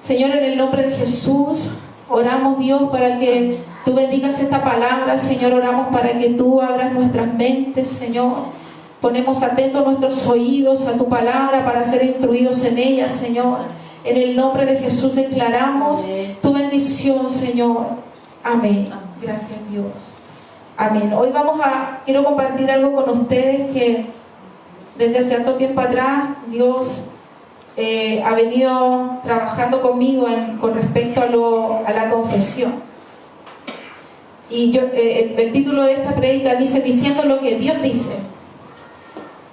Señor, en el nombre de Jesús, oramos, Dios, para que tú bendigas esta palabra. Señor, oramos para que tú abras nuestras mentes, Señor. Ponemos atentos nuestros oídos a tu palabra para ser instruidos en ella, Señor. En el nombre de Jesús declaramos tu bendición, Señor. Amén. Gracias, Dios. Amén. Hoy quiero compartir algo con ustedes que desde cierto tiempo atrás Dios ha venido trabajando conmigo con respecto a la confesión. Y el título de esta prédica dice: diciendo lo que Dios dice.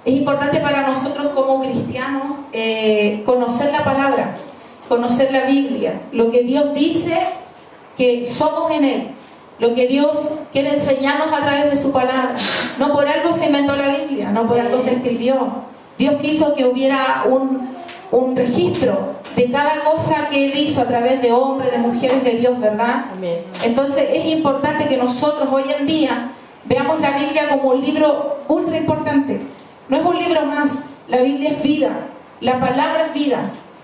Es importante para nosotros como cristianos conocer la palabra, conocer la Biblia, lo que Dios dice que somos en Él, lo que Dios quiere enseñarnos a través de su palabra. No por algo se inventó la Biblia, no por algo se escribió. Dios quiso que hubiera un registro de cada cosa que Él hizo a través de hombres, de mujeres de Dios, ¿verdad? Amén. Entonces es importante que nosotros hoy en día veamos la Biblia como un libro ultra importante. No es un libro más, la Biblia es vida, la palabra es vida.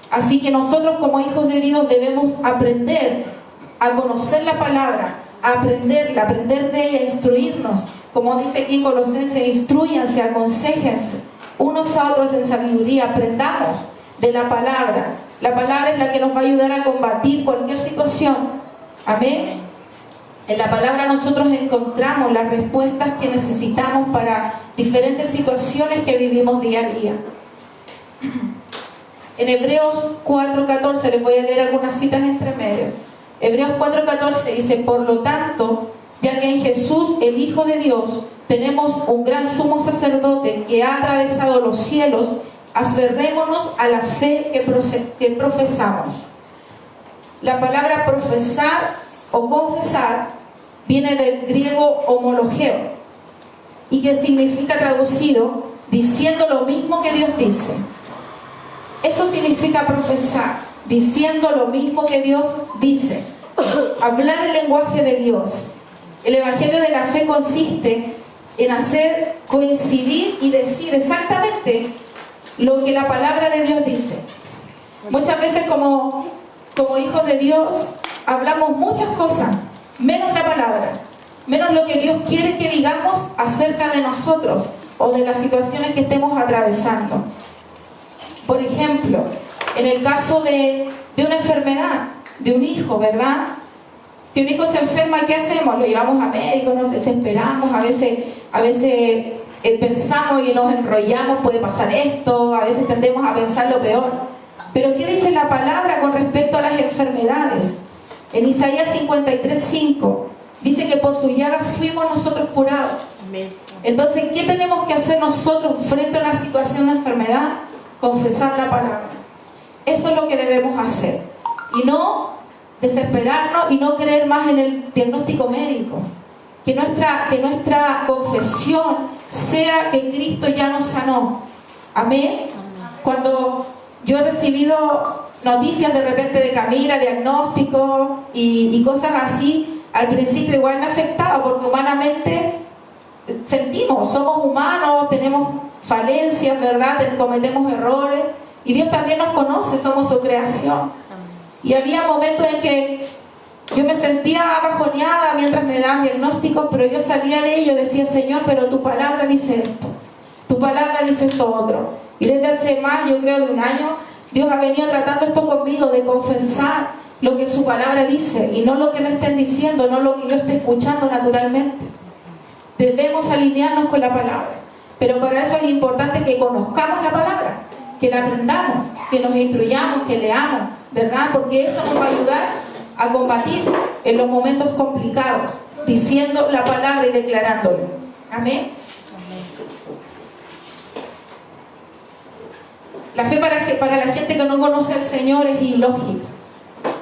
Así que nosotros como hijos de Dios debemos aprender a conocer la palabra, a aprenderla, aprender de ella, instruirnos. Como dice aquí en Colosenses, instrúyanse, aconséjense unos a otros en sabiduría, aprendamos de la palabra. La palabra es la que nos va a ayudar a combatir cualquier situación. Amén. En la palabra nosotros encontramos las respuestas que necesitamos para diferentes situaciones que vivimos día a día. En Hebreos 4:14, les voy a leer algunas citas entre medio. Hebreos 4:14 dice: por lo tanto, ya que en Jesús, el Hijo de Dios, tenemos un gran sumo sacerdote que ha atravesado los cielos, aferrémonos a la fe que profesamos. La palabra profesar o confesar viene del griego homologeo, y que significa, traducido, diciendo lo mismo que Dios dice. Eso significa profesar, diciendo lo mismo que Dios dice. Hablar el lenguaje de Dios. El evangelio de la fe consiste en hacer coincidir y decir exactamente lo que la palabra de Dios dice. Muchas veces como hijos de Dios hablamos muchas cosas, menos la palabra, menos lo que Dios quiere que digamos acerca de nosotros o de las situaciones que estemos atravesando. Por ejemplo, en el caso de una enfermedad de un hijo, ¿verdad? Si un hijo se enferma, ¿qué hacemos? Lo llevamos a médico, nos desesperamos, a veces pensamos y nos enrollamos, puede pasar esto, a veces tendemos a pensar lo peor. Pero ¿qué dice la palabra con respecto a las enfermedades? En Isaías 53:5 dice que por su llaga fuimos nosotros curados. Entonces, ¿qué tenemos que hacer nosotros frente a una situación de enfermedad? Confesar la palabra. Eso es lo que debemos hacer. Y no desesperarnos y no creer más en el diagnóstico médico. Que nuestra confesión sea que Cristo ya nos sanó. Amén. Cuando yo he recibido noticias de repente de Camila, diagnósticos y cosas así, al principio igual me afectaba, porque humanamente sentimos, somos humanos, tenemos falencias, ¿verdad? Cometemos errores, y Dios también nos conoce, somos su creación. Y había momentos en que yo me sentía bajoneada mientras me daban diagnósticos, pero yo salía de ello y decía: Señor, pero tu palabra dice esto, tu palabra dice esto otro. Y desde hace más, yo creo, de un año, Dios ha venido tratando esto conmigo, de confesar lo que su palabra dice y no lo que me estén diciendo, no lo que yo esté escuchando naturalmente. Debemos alinearnos con la palabra, pero para eso es importante que conozcamos la palabra, que la aprendamos, que nos instruyamos, que leamos, ¿verdad? Porque eso nos va a ayudar a combatir en los momentos complicados, diciendo la palabra y declarándolo. Amén. La fe para la gente que no conoce al Señor es ilógica.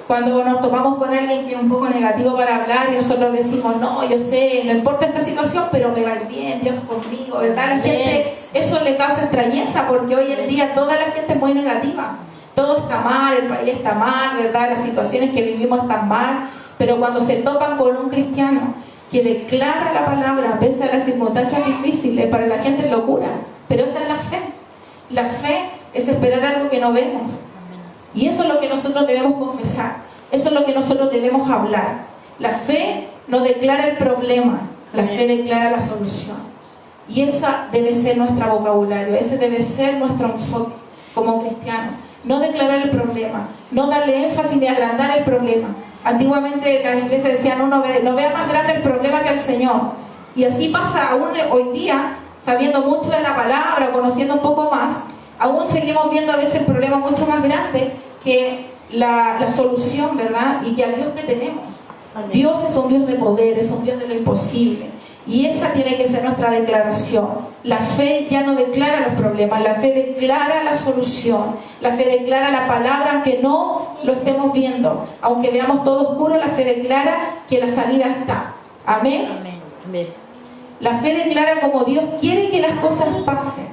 Cuando nos topamos con alguien que es un poco negativo para hablar y nosotros decimos: no, yo sé, no importa esta situación, pero me va bien, Dios conmigo, ¿verdad? La gente, eso le causa extrañeza, porque hoy en día toda la gente es muy negativa. Todo está mal, el país está mal, ¿verdad? Las situaciones que vivimos están mal. Pero cuando se topan con un cristiano que declara la palabra pese a las circunstancias difíciles, para la gente es locura. Pero esa es la fe. La fe es esperar algo que no vemos. Y eso es lo que nosotros debemos confesar. Eso es lo que nosotros debemos hablar. La fe no declara el problema, la fe declara la solución. Y esa debe ser nuestro vocabulario, ese debe ser nuestro enfoque como cristianos. No declarar el problema, no darle énfasis ni agrandar el problema. Antiguamente las iglesias decían, no vea más grande el problema que el Señor. Y así pasa aún hoy día, sabiendo mucho de la palabra, conociendo un poco más, aún seguimos viendo a veces el problema mucho más grande que la solución, ¿verdad? Y que al Dios que tenemos. Amén. Dios es un Dios de poder, es un Dios de lo imposible. Y esa tiene que ser nuestra declaración. La fe ya no declara los problemas, la fe declara la solución. La fe declara la palabra aunque no lo estemos viendo. Aunque veamos todo oscuro, la fe declara que la salida está. Amén. Amén. Amén. La fe declara como Dios quiere que las cosas pasen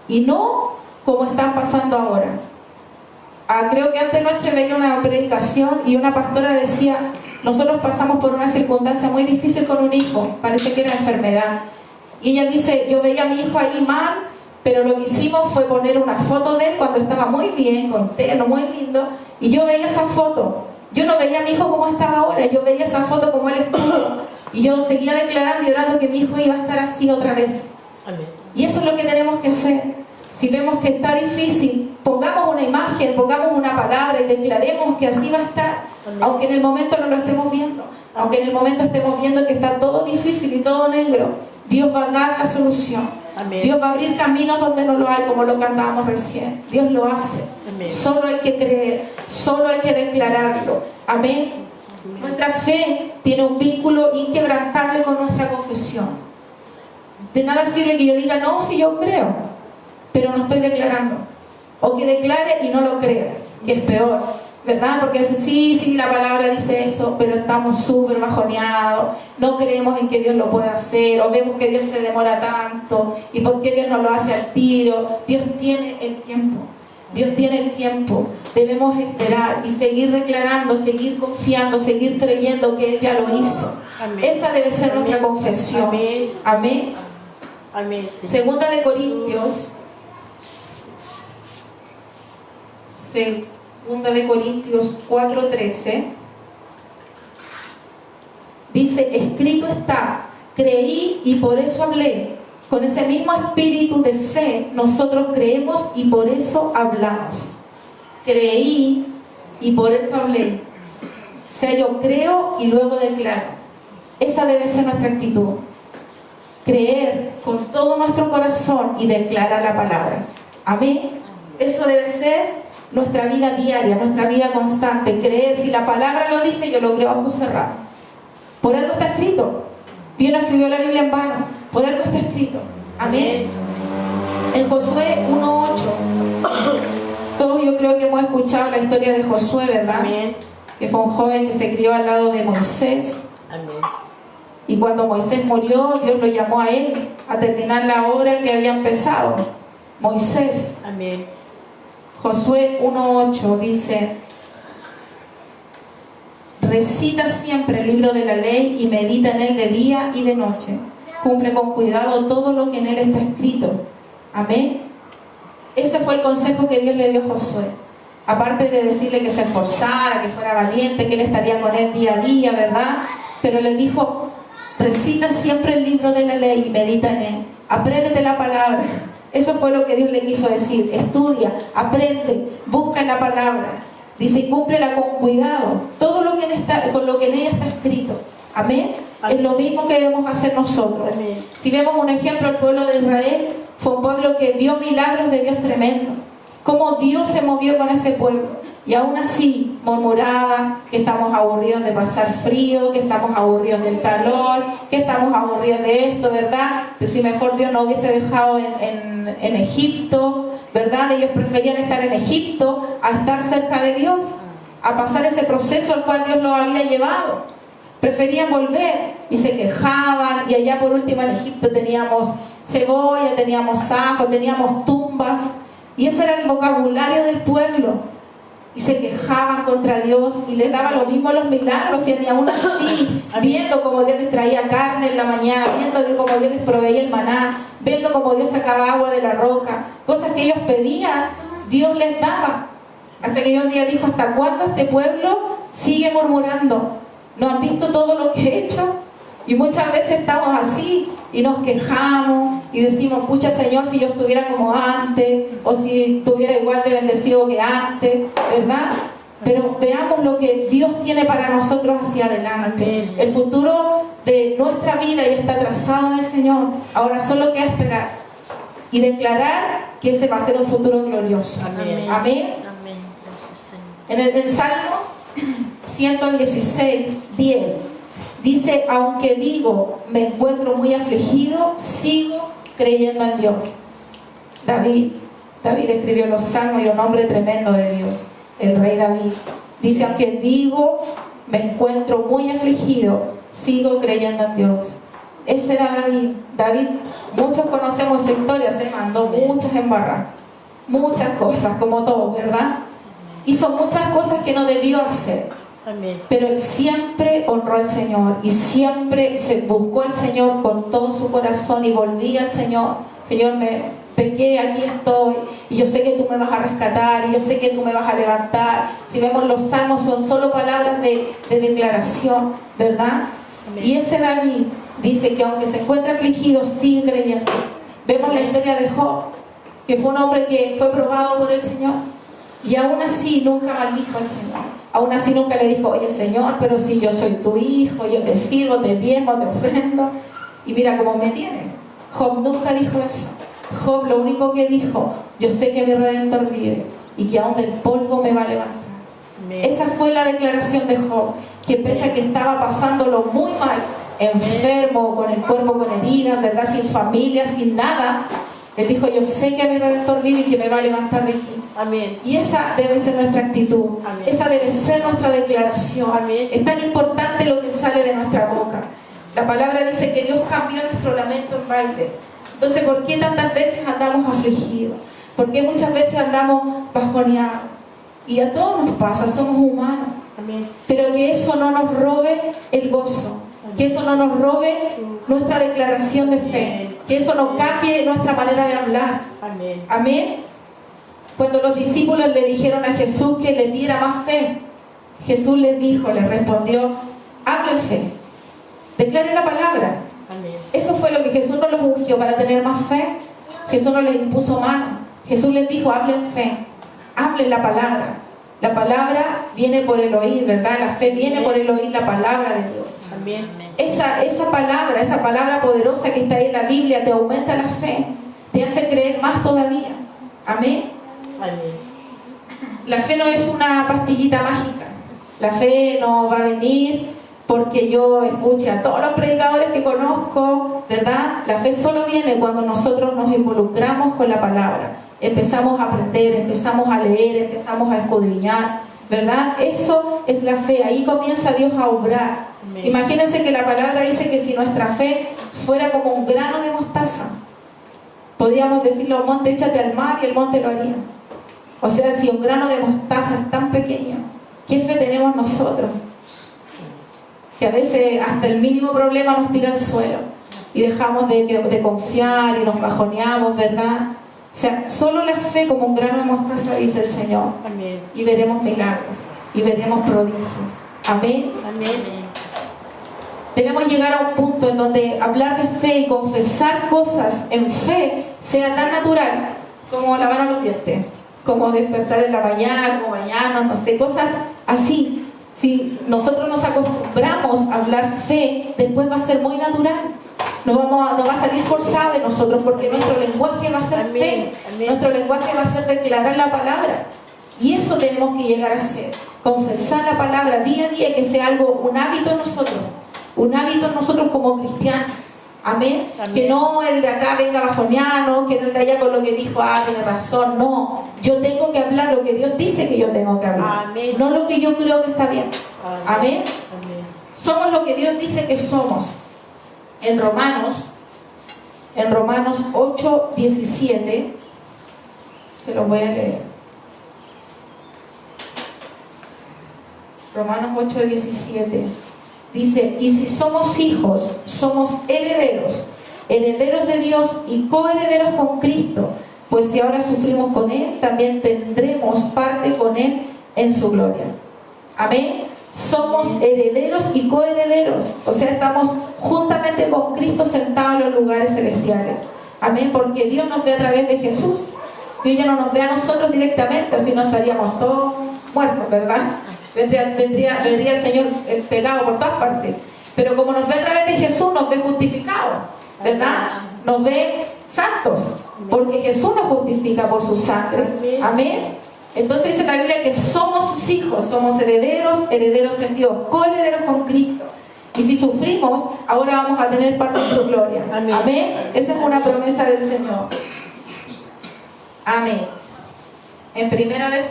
y no como están pasando ahora. Creo que antes noche veía una predicación y una pastora decía, nosotros pasamos por una circunstancia muy difícil con un hijo, parece que era enfermedad. Y ella dice, yo veía a mi hijo ahí mal, pero lo que hicimos fue poner una foto de él cuando estaba muy bien, con pelo muy lindo, y yo veía esa foto. Yo no veía a mi hijo como estaba ahora, yo veía esa foto como él estuvo. Y yo seguía declarando y orando que mi hijo iba a estar así otra vez. Amén. Y eso es lo que tenemos que hacer. Si vemos que está difícil, pongamos una imagen, pongamos una palabra y declaremos que así va a estar. Amén. Aunque en el momento no lo estemos viendo, aunque en el momento estemos viendo que está todo difícil y todo negro, Dios va a dar la solución. Amén. Dios va a abrir caminos donde no lo hay, como lo cantábamos recién. Dios lo hace. Amén. Solo hay que creer, solo hay que declararlo. Amén. Nuestra fe tiene un vínculo inquebrantable con nuestra confesión. De nada sirve que yo diga, no, si yo creo, pero no estoy declarando. O que declare y no lo crea, que es peor, ¿verdad? Porque sí, la palabra dice eso, pero estamos súper bajoneados, no creemos en que Dios lo pueda hacer, o vemos que Dios se demora tanto, y por qué Dios no lo hace al tiro. Dios tiene el tiempo. Dios tiene el tiempo. Debemos esperar y seguir declarando, seguir confiando, seguir creyendo que Él ya lo hizo. Amén. Esa debe ser nuestra confesión. Amén. Amén. Amén. Segunda de Corintios. Segunda de Corintios 4:13. Dice, escrito está, creí y por eso hablé. Con ese mismo espíritu de fe, nosotros creemos y por eso hablamos. Creí y por eso hablé. O sea, yo creo y luego declaro. Esa debe ser nuestra actitud. Creer con todo nuestro corazón y declarar la palabra. Amén. Eso debe ser nuestra vida diaria, nuestra vida constante. Creer, si la palabra lo dice, yo lo creo a ojos cerrados. Por algo está escrito. Dios no escribió la Biblia en vano. Por algo está escrito. Amén. En Josué 1:8. Todos yo creo que hemos escuchado la historia de Josué, ¿verdad? Amén. Que fue un joven que se crió al lado de Moisés. Amén. Y cuando Moisés murió, Dios lo llamó a él a terminar la obra que había empezado. Moisés. Amén. Josué 1:8 dice, recita siempre el libro de la ley y medita en él de día y de noche. Cumple con cuidado todo lo que en él está escrito. Amén. Ese fue el consejo que Dios le dio a Josué. Aparte de decirle que se esforzara, que fuera valiente, que él estaría con él día a día, ¿verdad? Pero le dijo, recita siempre el libro de la ley y medita en él. Apréndete la palabra. Eso fue lo que Dios le quiso decir. Estudia, aprende, busca en la palabra. Dice, y cúmplela con cuidado. Todo lo que con lo que en ella está escrito. Amén. Es lo mismo que debemos hacer nosotros. Amén. Si vemos un ejemplo, el pueblo de Israel fue un pueblo que vio milagros de Dios tremendo. Cómo Dios se movió con ese pueblo. Y aún así murmuraban que estamos aburridos de pasar frío, que estamos aburridos del calor, que estamos aburridos de esto, ¿verdad? Pero si mejor Dios no hubiese dejado en Egipto, ¿verdad? Ellos preferían estar en Egipto a estar cerca de Dios, a pasar ese proceso al cual Dios los había llevado. Preferían volver y se quejaban, y allá por último en Egipto teníamos cebolla, teníamos ajo, teníamos tumbas, y ese era el vocabulario del pueblo. Y se quejaban contra Dios y les daba lo mismo los milagros, y ni aún así, viendo cómo Dios les traía carne en la mañana, viendo cómo Dios les proveía el maná, viendo cómo Dios sacaba agua de la roca, cosas que ellos pedían, Dios les daba. Hasta que un día dijo: ¿hasta cuándo este pueblo sigue murmurando? ¿No han visto todo lo que he hecho? Y muchas veces estamos así y nos quejamos y decimos: pucha Señor, si yo estuviera como antes, o si estuviera igual de bendecido que antes, ¿verdad? Pero veamos lo que Dios tiene para nosotros hacia adelante. Amén. El futuro de nuestra vida ya está trazado en el Señor. Ahora solo queda esperar y declarar que ese va a ser un futuro glorioso. Amén. Amén. Amén. Gracias, Señor. En Salmos 116, 10 dice: aunque digo me encuentro muy afligido, sigo creyendo en Dios. David escribió los salmos, y un hombre tremendo de Dios, el rey David. Dice: aunque digo me encuentro muy afligido, sigo creyendo en Dios. Ese era David. David, muchos conocemos su historia, se mandó muchas embarradas, muchas cosas, como todos, ¿verdad? Hizo muchas cosas que no debió hacer. Amén. Pero él siempre honró al Señor y siempre se buscó al Señor con todo su corazón y volvía al Señor. Señor, me pequé, aquí estoy, y yo sé que tú me vas a rescatar, y yo sé que tú me vas a levantar. Si vemos los salmos, son solo palabras de declaración, ¿verdad? Amén. Y ese David dice que aunque se encuentra afligido, sigue creyendo. Vemos la historia de Job, que fue un hombre que fue probado por el Señor, y aún así nunca maldijo al Señor. Aún así nunca le dijo: oye Señor, pero si yo soy tu hijo, yo te sirvo, te diezmo, te ofrendo, y mira cómo me tiene. Job nunca dijo eso. Job lo único que dijo: yo sé que mi Redentor vive y que aún del polvo me va a levantar. Amén. Esa fue la declaración de Job, que pese a que estaba pasándolo muy mal, enfermo, con el cuerpo con heridas, ¿verdad? Sin familia, sin nada, él dijo: yo sé que mi Redentor vive y que me va a levantar de aquí. Amén. Y esa debe ser nuestra actitud. Amén. Esa debe ser nuestra declaración. Amén. Es tan importante lo que sale de nuestra boca. La palabra dice que Dios cambió nuestro lamento en baile. Entonces, ¿por qué tantas veces andamos afligidos? ¿Por qué muchas veces andamos bajoneados? Y a todos nos pasa, somos humanos. Amén. Pero que eso no nos robe el gozo, que eso no nos robe nuestra declaración de fe, que eso no cambie nuestra manera de hablar. Amén. Amén. Cuando los discípulos le dijeron a Jesús que les diera más fe, Jesús les respondió: hablen fe, declaren la palabra. Amén. Eso fue lo que Jesús no los ungió para tener más fe. Jesús no les impuso mano. Jesús les dijo: hablen fe, hablen la palabra. La palabra viene por el oír, ¿verdad? La fe viene por el oír la palabra de Dios. Amén. Esa palabra poderosa que está ahí en la Biblia, te aumenta la fe, te hace creer más todavía. Amén. Amén. La fe no es una pastillita mágica. La fe no va a venir porque yo escuche a todos los predicadores que conozco, ¿verdad? La fe solo viene cuando nosotros nos involucramos con la palabra. Empezamos a aprender, empezamos a leer, empezamos a escudriñar, ¿verdad? Eso es la fe. Ahí comienza Dios a obrar. Amén. Imagínense que la palabra dice que si nuestra fe fuera como un grano de mostaza, podríamos decirle al monte: échate al mar, y el monte lo haría. O sea, si un grano de mostaza es tan pequeño, ¿qué fe tenemos nosotros? Que a veces hasta el mínimo problema nos tira al suelo y dejamos de confiar y nos bajoneamos, ¿verdad? O sea, solo la fe como un grano de mostaza, dice el Señor, Amén. y veremos milagros y veremos prodigios. Amén. Amén. Debemos llegar a un punto en donde hablar de fe y confesar cosas en fe sea tan natural como lavar los dientes, como despertar en la mañana, como bañarnos, no sé, cosas así. Si nosotros nos acostumbramos a hablar fe, después va a ser muy natural. No va a salir forzado de nosotros, porque nuestro lenguaje va a ser fe. Amén. Nuestro lenguaje va a ser declarar la palabra. Y eso tenemos que llegar a hacer. Confesar la palabra día a día, que sea un hábito en nosotros. Un hábito en nosotros como cristianos. Amén. Amén. Que no el de acá venga bajoneano, que no el de allá con lo que dijo: tiene razón. No, yo tengo que hablar lo que Dios dice que yo tengo que hablar. Amén. No lo que yo creo que está bien. Amén. Amén. Somos lo que Dios dice que somos. En Romanos 8:17, se los voy a leer. Romanos 8:17 dice: y si somos hijos, somos herederos, herederos de Dios y coherederos con Cristo, pues si ahora sufrimos con Él, también tendremos parte con Él en su gloria. Amén. Somos herederos y coherederos, o sea, estamos juntamente con Cristo sentados en los lugares celestiales. Amén, porque Dios nos ve a través de Jesús. Dios ya no nos ve a nosotros directamente, o si no estaríamos todos muertos, ¿verdad? Vendría el Señor pegado por todas partes. Pero como nos ve a través de Jesús, nos ve justificados, ¿verdad? Nos ve santos, porque Jesús nos justifica por su sangre. Amén. Entonces dice la Biblia que somos sus hijos, somos herederos, herederos en Dios, coherederos con Cristo. Y si sufrimos, ahora vamos a tener parte de su gloria. Amén. Amén. Esa es una promesa del Señor. Amén. En Primera de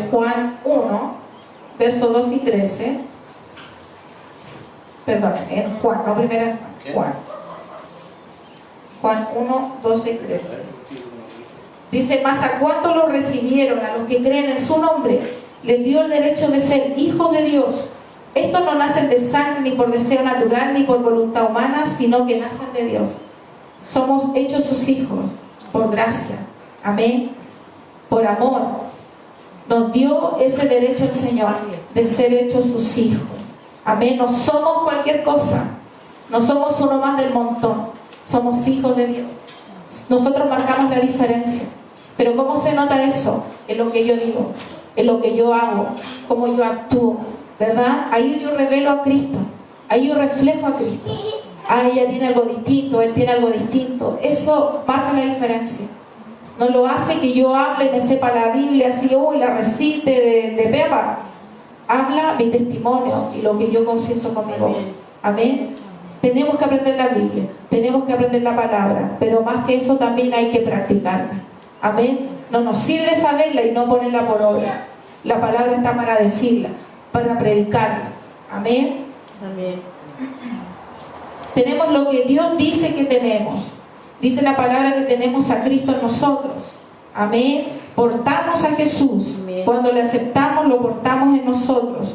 Juan 1, versos 2 y 13. Perdón, en Juan, no Primera de Juan. Juan 1, 12 y 13. Dice, mas a cuánto lo recibieron, a los que creen en su nombre, les dio el derecho de ser hijos de Dios. Estos no nacen de sangre, ni por deseo natural, ni por voluntad humana, sino que nacen de Dios. Somos hechos sus hijos, por gracia. Amén. Por amor. Nos dio ese derecho el Señor, de ser hechos sus hijos. Amén. No somos cualquier cosa. No somos uno más del montón. Somos hijos de Dios. Nosotros marcamos la diferencia. Pero ¿cómo se nota eso? En lo que yo digo, en lo que yo hago, cómo yo actúo, ¿verdad? Ahí yo revelo a Cristo, ahí yo reflejo a Cristo. Ah, ella tiene algo distinto, él tiene algo distinto. Eso marca la diferencia. No lo hace que yo hable y me sepa la Biblia así, uy, la recite de pepa. Habla mi testimonio y lo que yo confieso con mi boca. Amén. Tenemos que aprender la Biblia, tenemos que aprender la palabra, pero más que eso también hay que practicarla. Amén. No nos sirve saberla y no ponerla por obra. La palabra está para decirla, para predicarla. Amén. Amén. Tenemos lo que Dios dice que tenemos. Dice la palabra que tenemos a Cristo en nosotros. Amén. Portamos a Jesús. Amén. Cuando le aceptamos, lo portamos en nosotros.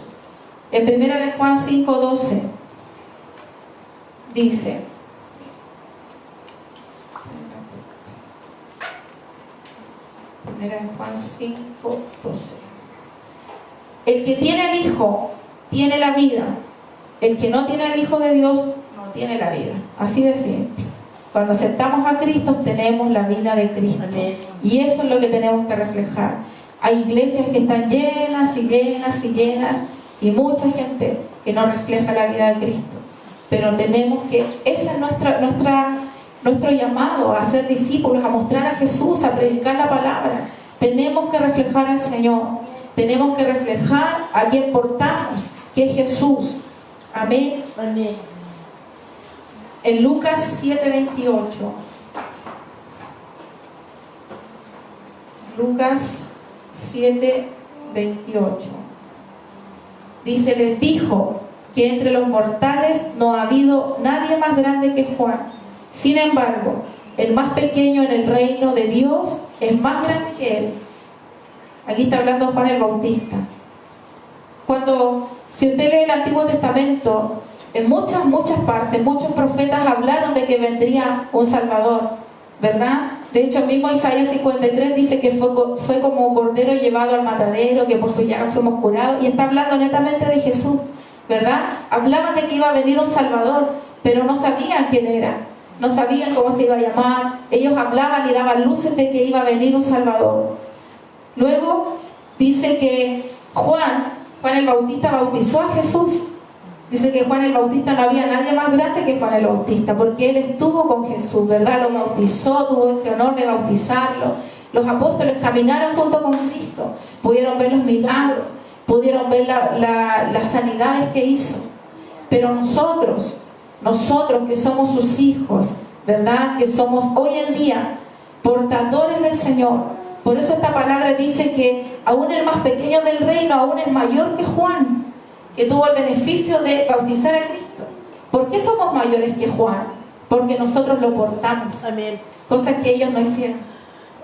En 1 de Juan 5:12 dice, en Juan 5:12, el que tiene al Hijo tiene la vida, el que no tiene al Hijo de Dios no tiene la vida. Así de simple. Cuando aceptamos a Cristo tenemos la vida de Cristo. Amén. Y eso es lo que tenemos que reflejar. Hay iglesias que están llenas y llenas y llenas y mucha gente que no refleja la vida de Cristo. Pero tenemos que, esa es nuestro llamado, a ser discípulos, a mostrar a Jesús, a predicar la palabra. Tenemos que reflejar al Señor, tenemos que reflejar a quien portamos, que es Jesús. Amén. Amén. En Lucas 7:28, Lucas 7:28 dice, les dijo que entre los mortales no ha habido nadie más grande que Juan. Sin embargo, el más pequeño en el reino de Dios es más grande que él. Aquí está hablando Juan el Bautista. Si usted lee el Antiguo Testamento, en muchas partes, muchos profetas hablaron de que vendría un Salvador, ¿verdad? De hecho, el mismo Isaías 53 dice que fue como cordero llevado al matadero, que por su llaga fuimos curados, y está hablando netamente de Jesús, ¿verdad? Hablaban de que iba a venir un Salvador, pero no sabían quién era, no sabían cómo se iba a llamar. Ellos hablaban y daban luces de que iba a venir un Salvador. Luego dice que Juan el Bautista bautizó a Jesús. Dice que Juan el Bautista, no había nadie más grande que Juan el Bautista, porque él estuvo con Jesús, ¿verdad? Lo bautizó, tuvo ese honor de bautizarlo. Los apóstoles caminaron junto con Cristo, pudieron ver los milagros, pudieron ver las sanidades que hizo. Pero nosotros que somos sus hijos, ¿verdad? Que somos hoy en día portadores del Señor. Por eso esta palabra dice que aún el más pequeño del reino aún es mayor que Juan, que tuvo el beneficio de bautizar a Cristo. ¿Por qué somos mayores que Juan? Porque nosotros lo portamos. Amén. Cosas que ellos no hicieron,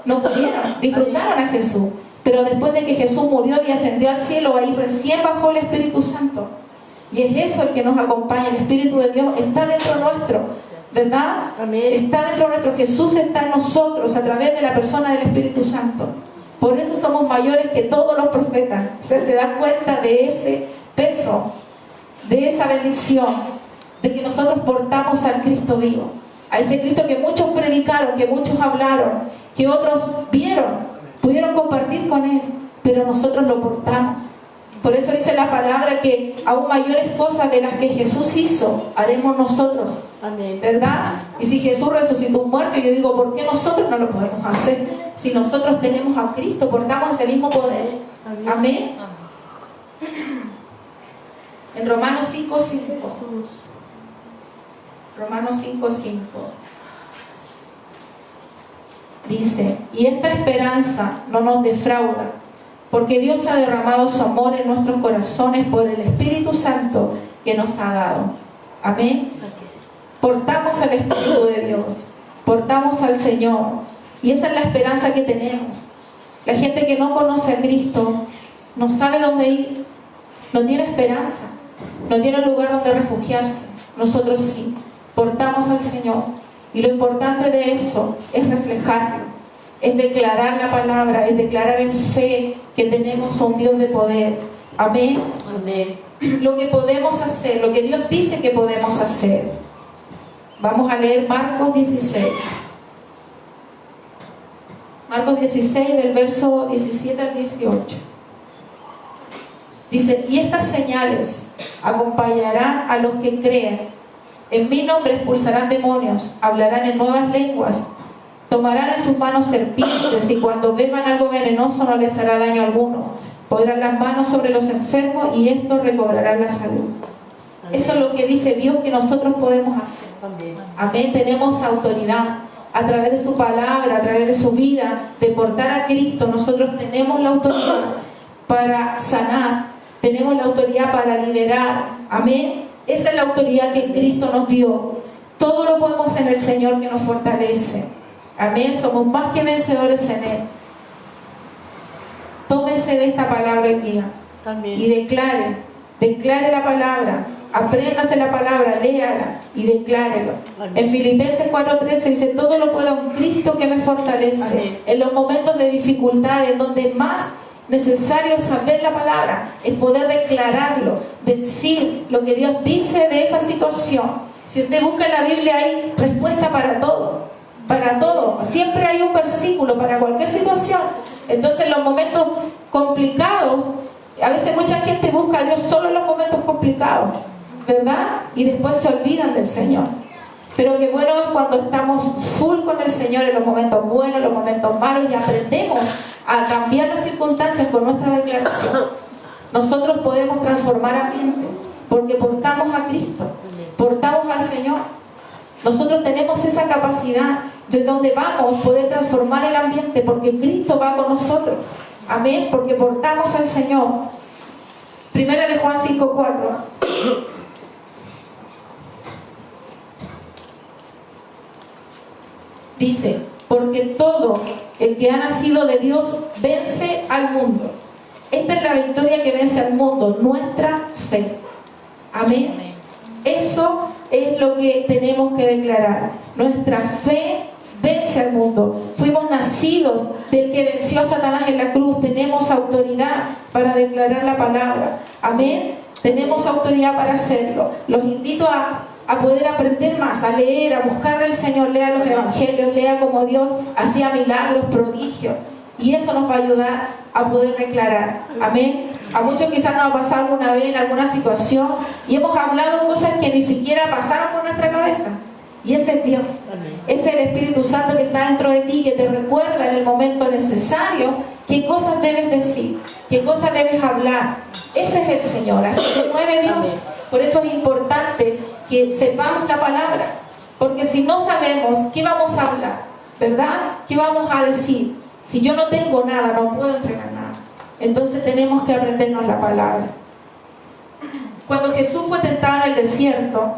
no pudieron, disfrutaron a Jesús, pero después de que Jesús murió y ascendió al cielo, ahí recién bajó el Espíritu Santo. Y es eso el que nos acompaña. El Espíritu de Dios está dentro nuestro, ¿verdad? Amén. Está dentro de nuestro Jesús, está en nosotros a través de la persona del Espíritu Santo. Por eso somos mayores que todos los profetas. O sea, se da cuenta de ese peso, de esa bendición, de que nosotros portamos al Cristo vivo, a ese Cristo que muchos predicaron, que muchos hablaron, que otros vieron, pudieron compartir con Él, pero nosotros lo portamos. Por eso dice la palabra que aún mayores cosas de las que Jesús hizo, haremos nosotros. Amén. ¿Verdad? Y si Jesús resucitó un muerto, yo digo, ¿por qué nosotros no lo podemos hacer? Si nosotros tenemos a Cristo, portamos ese mismo poder. Amén. En Romanos 5:5. Romanos 5:5. Dice, y esta esperanza no nos defrauda, porque Dios ha derramado su amor en nuestros corazones por el Espíritu Santo que nos ha dado. Amén. Portamos al Espíritu de Dios, portamos al Señor, y esa es la esperanza que tenemos. La gente que no conoce a Cristo no sabe dónde ir, no tiene esperanza, no tiene lugar donde refugiarse. Nosotros sí, portamos al Señor, y lo importante de eso es reflejarlo, es declarar la palabra, es declarar en fe que tenemos a un Dios de poder. Amén. Amén. Lo que podemos hacer, lo que Dios dice que podemos hacer. Vamos a leer Marcos 16. Marcos 16, del verso 17 al 18. Dice, y estas señales acompañarán a los que crean. En mi nombre expulsarán demonios, hablarán en nuevas lenguas, tomarán en sus manos serpientes, y cuando beban algo venenoso no les hará daño alguno. Pondrán las manos sobre los enfermos y estos recobrarán la salud. Eso es lo que dice Dios que nosotros podemos hacer. Amén. Tenemos autoridad a través de su palabra, a través de su vida, de portar a Cristo. Nosotros tenemos la autoridad para sanar, tenemos la autoridad para liberar. Amén. Esa es la autoridad que Cristo nos dio. Todo lo podemos en el Señor que nos fortalece. Amén. Somos más que vencedores en Él. Tómese de esta palabra hoy día. Amén. Y declare la palabra, apréndase la palabra, léala y declárelo. Amén. En Filipenses 4:13 dice, todo lo puedo en Cristo que me fortalece. Amén. En los momentos de dificultad, en donde más necesario es saber la palabra, es poder declararlo, decir lo que Dios dice de esa situación. Si usted busca en la Biblia, hay respuesta para todo. Para todo, siempre hay un versículo para cualquier situación. Entonces, en los momentos complicados, a veces mucha gente busca a Dios solo en los momentos complicados, ¿verdad? Y después se olvidan del Señor. Pero qué bueno es cuando estamos full con el Señor en los momentos buenos, en los momentos malos, y aprendemos a cambiar las circunstancias con nuestra declaración. Nosotros podemos transformar ambientes porque portamos a Cristo, portamos al Señor. Nosotros tenemos esa capacidad de donde vamos poder transformar el ambiente porque Cristo va con nosotros. Amén, porque portamos al Señor. Primera de Juan 5:4. Dice, porque todo el que ha nacido de Dios vence al mundo. Esta es la victoria que vence al mundo, nuestra fe. Amén. Amén. Eso es lo que tenemos que declarar. Nuestra fe vence al mundo. Fuimos nacidos del que venció a Satanás en la cruz. Tenemos autoridad para declarar la palabra. Amén. Tenemos autoridad para hacerlo. Los invito a poder aprender más, a leer, a buscar al Señor. Lea los evangelios, lea cómo Dios hacía milagros, prodigios. Y eso nos va a ayudar a poder declarar. Amén. A muchos quizás nos ha pasado alguna vez en alguna situación y hemos hablado cosas que ni siquiera pasaron por nuestra cabeza. Y ese es Dios. Amén. Ese es el Espíritu Santo que está dentro de ti, que te recuerda en el momento necesario qué cosas debes decir, qué cosas debes hablar. Ese es el Señor. Así se mueve Dios. Amén. Por eso es importante que sepamos la palabra. Porque si no sabemos qué vamos a hablar, ¿verdad? ¿Qué vamos a decir? Si yo no tengo nada, no puedo entregar nada. Entonces tenemos que aprendernos la palabra. Cuando Jesús fue tentado en el desierto,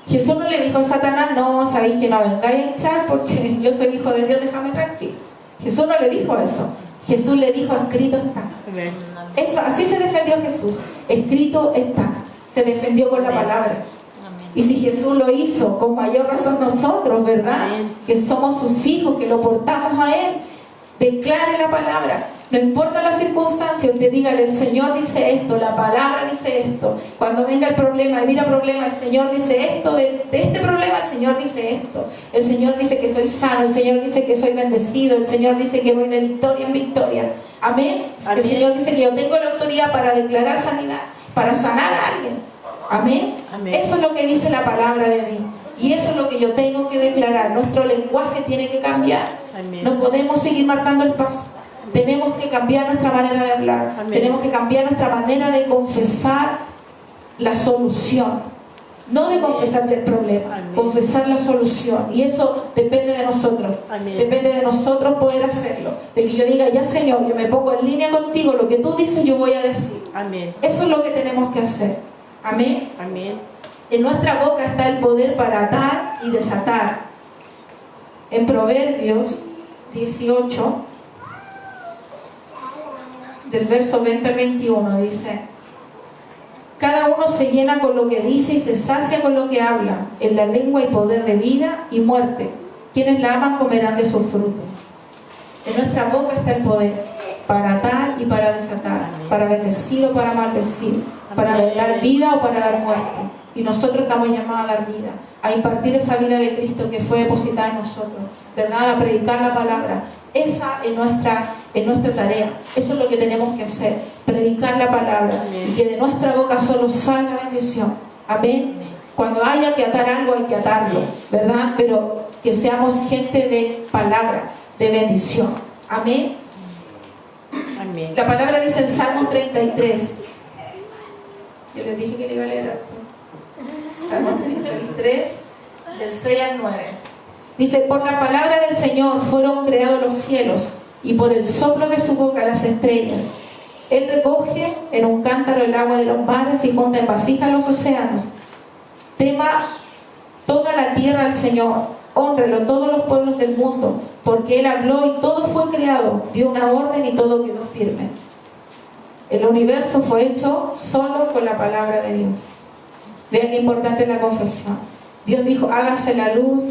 Jesús no le dijo a Satanás, no, sabéis que no vengáis a echar porque yo soy hijo de Dios, déjame tranquilo. Jesús no le dijo eso. Jesús le dijo, escrito está. Amén. Eso, así se defendió Jesús. Escrito está. Se defendió con la palabra. Y si Jesús lo hizo, con mayor razón nosotros, ¿verdad? Amén. Que somos sus hijos, que lo portamos a Él. Declare la palabra. No importa la circunstancia, usted dígale, el Señor dice esto, la palabra dice esto. Cuando venga el problema, y mira problema, el Señor dice esto, de este problema el Señor dice esto. El Señor dice que soy sano, el Señor dice que soy bendecido, el Señor dice que voy de victoria en victoria. Amén. Amén. El Señor dice que yo tengo la autoridad para declarar sanidad, para sanar a alguien. Amén. Amén. Eso es lo que dice la palabra de mí. Y eso es lo que yo tengo que declarar. Nuestro lenguaje tiene que cambiar. Amén. No podemos seguir marcando el paso. Tenemos que cambiar nuestra manera de hablar. Amén. Tenemos que cambiar nuestra manera de confesar la solución. No de confesar el problema, Amén. confesar la solución. Y eso depende de nosotros. Amén. Depende de nosotros poder hacerlo. De que yo diga, ya Señor, yo me pongo en línea contigo, lo que tú dices yo voy a decir. Amén. Eso es lo que tenemos que hacer. Amén. Amén. En nuestra boca está el poder para atar y desatar. En Proverbios 18, del verso 20 al 21, dice: cada uno se llena con lo que dice y se sacia con lo que habla. En la lengua hay poder de vida y muerte. Quienes la aman comerán de sus frutos. En nuestra boca está el poder para atar y para desatar, para bendecir o para maldecir, para dar vida o para dar muerte. Y nosotros estamos llamados a dar vida, a impartir esa vida de Cristo que fue depositada en nosotros, ¿verdad? A predicar la palabra. Esa es nuestra tarea. Eso es lo que tenemos que hacer, predicar la palabra. Y que de nuestra boca solo salga bendición. Amén. Cuando haya que atar algo, hay que atarlo, ¿verdad? Pero que seamos gente de palabra, de bendición. Amén. Amén. La palabra dice en Salmo 33. Yo les dije que le iba a leer. Salmo 33, del 6 al 9. Dice: por la palabra del Señor fueron creados los cielos, y por el soplo de su boca las estrellas. Él recoge en un cántaro el agua de los mares y junta en vasijas los océanos. Tema toda la tierra al Señor, hónrelo todos los pueblos del mundo, porque Él habló y todo fue creado, dio una orden y todo quedó firme. El universo fue hecho solo con la palabra de Dios. Vean qué importante es la confesión. Dios dijo: hágase la luz,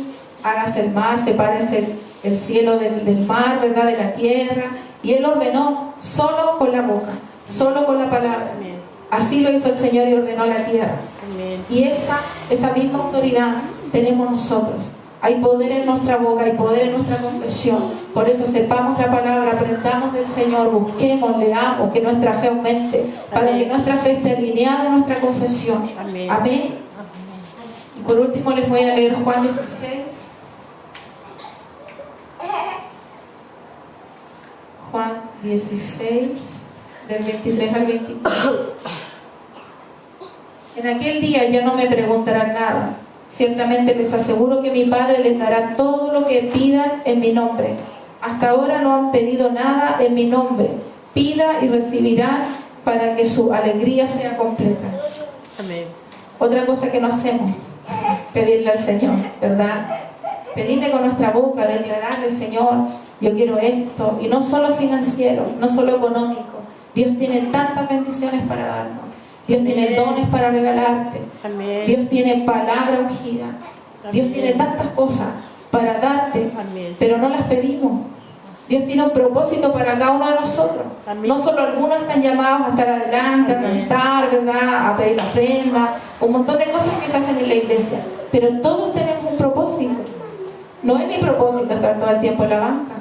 hágase el mar, sepárese el cielo del mar, ¿verdad? De la tierra. Y Él ordenó solo con la boca, solo con la palabra. Amén. Así lo hizo el Señor y ordenó la tierra. Amén. Y esa misma autoridad tenemos nosotros. Hay poder en nuestra boca, hay poder en nuestra confesión. Por eso sepamos la palabra, aprendamos del Señor, busquemos, leamos, que nuestra fe aumente, para Amén. que nuestra fe esté alineada a nuestra confesión. Amén. Amén. Y por último les voy a leer Juan 16. Juan 16, del 23 al 24. En aquel día ya no me preguntarán nada. Ciertamente les aseguro que mi Padre les dará todo lo que pidan en mi nombre. Hasta ahora no han pedido nada en mi nombre. Pida y recibirán para que su alegría sea completa. Amén. Otra cosa que no hacemos, pedirle al Señor, ¿verdad? Pedirle con nuestra boca, declararle: Señor, yo quiero esto. Y no solo financiero, no solo económico. Dios tiene tantas bendiciones para darnos. Dios tiene dones para regalarte. Amén. Dios tiene palabra ungida. Dios tiene tantas cosas para darte, Amén. pero no las pedimos. Dios tiene un propósito para cada uno de nosotros. Amén. No solo algunos están llamados a estar adelante, a Amén. cantar, ¿verdad? A pedir la ofrenda, un montón de cosas que se hacen en la iglesia. Pero todos tenemos un propósito. No es mi propósito estar todo el tiempo en la banca.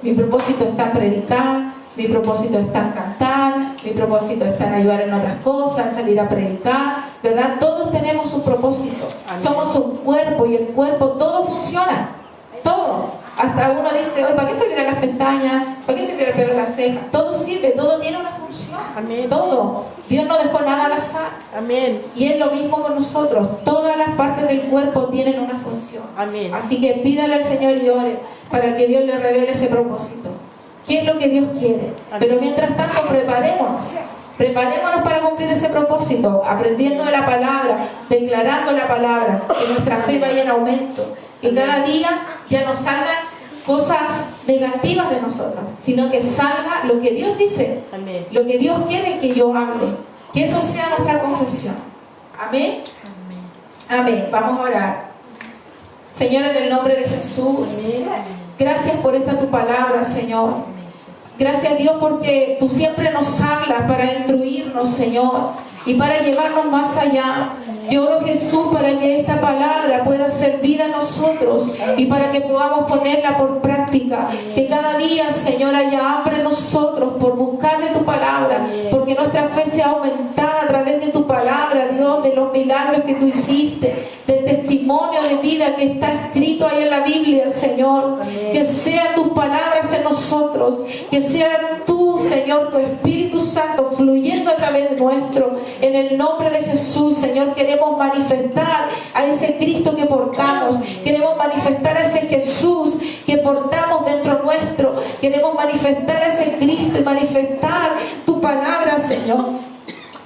Mi propósito está en predicar, mi propósito está en cantar, mi propósito está en ayudar en otras cosas, en salir a predicar, ¿verdad? Todos tenemos un propósito. Amén. Somos un cuerpo y el cuerpo todo funciona. Todo. Hasta uno dice: oye, ¿para qué servirán las pestañas? ¿Para qué servirá el pelo en las cejas? Todo sirve, todo tiene una función. Amén. Todo. Dios no dejó nada al azar. Amén. Y es lo mismo con nosotros. Todas las partes del cuerpo tienen una función. Amén. Así que pídale al Señor y ore para que Dios le revele ese propósito. ¿Qué es lo que Dios quiere? Amén. Pero mientras tanto, preparémonos. Preparémonos para cumplir ese propósito, aprendiendo de la palabra, declarando la palabra, que nuestra fe vaya en aumento, que cada día ya no salgan cosas negativas de nosotros, sino que salga lo que Dios dice, Amén. lo que Dios quiere que yo hable, que eso sea nuestra confesión. Amén. Amén. Amén. Vamos a orar. Señor, en el nombre de Jesús, gracias por esta tu palabra, Señor. Gracias, Dios, porque tú siempre nos hablas para instruirnos, Señor, y para llevarnos más allá. Yo oro, Jesús, para que esta palabra pueda ser vida a nosotros y para que podamos ponerla por práctica. Que cada día, Señor, haya hambre en nosotros por buscar de tu palabra, porque nuestra fe sea aumentada a través de tu palabra, Dios, de los milagros que tú hiciste, del testimonio de vida que está escrito ahí en la Biblia, Señor. Que sean tus palabras en nosotros, que sea tú, Señor, tu Espíritu Santo fluyendo a través de nuestro. En el nombre de Jesús, Señor, queremos manifestar a ese Cristo que portamos. Queremos manifestar a ese Jesús que portamos dentro nuestro. Queremos manifestar a ese Cristo y manifestar tu palabra, Señor.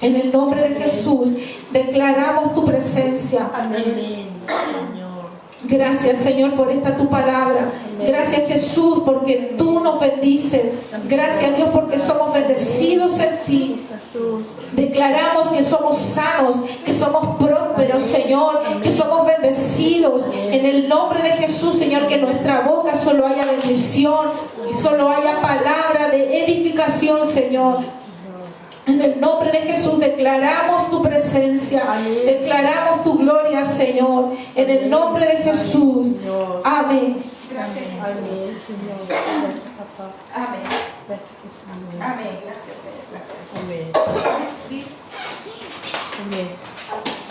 En el nombre de Jesús, declaramos tu presencia. Amén. Señor. Gracias, Señor, por esta tu palabra. Gracias, Jesús, porque tú nos bendices. Gracias, Dios, porque somos bendecidos en ti. Declaramos que somos sanos, que somos prósperos, Señor, que somos bendecidos. En el nombre de Jesús, Señor, que en nuestra boca solo haya bendición y solo haya palabra de edificación, Señor. En el nombre de Jesús declaramos tu presencia, declaramos tu gloria, Señor. En el nombre de Jesús. Amén. Gracias, Amén, Señor. Gracias, papá. Amén. Gracias, Jesús. Amén. Gracias, Señor. Gracias. Amén. Amén.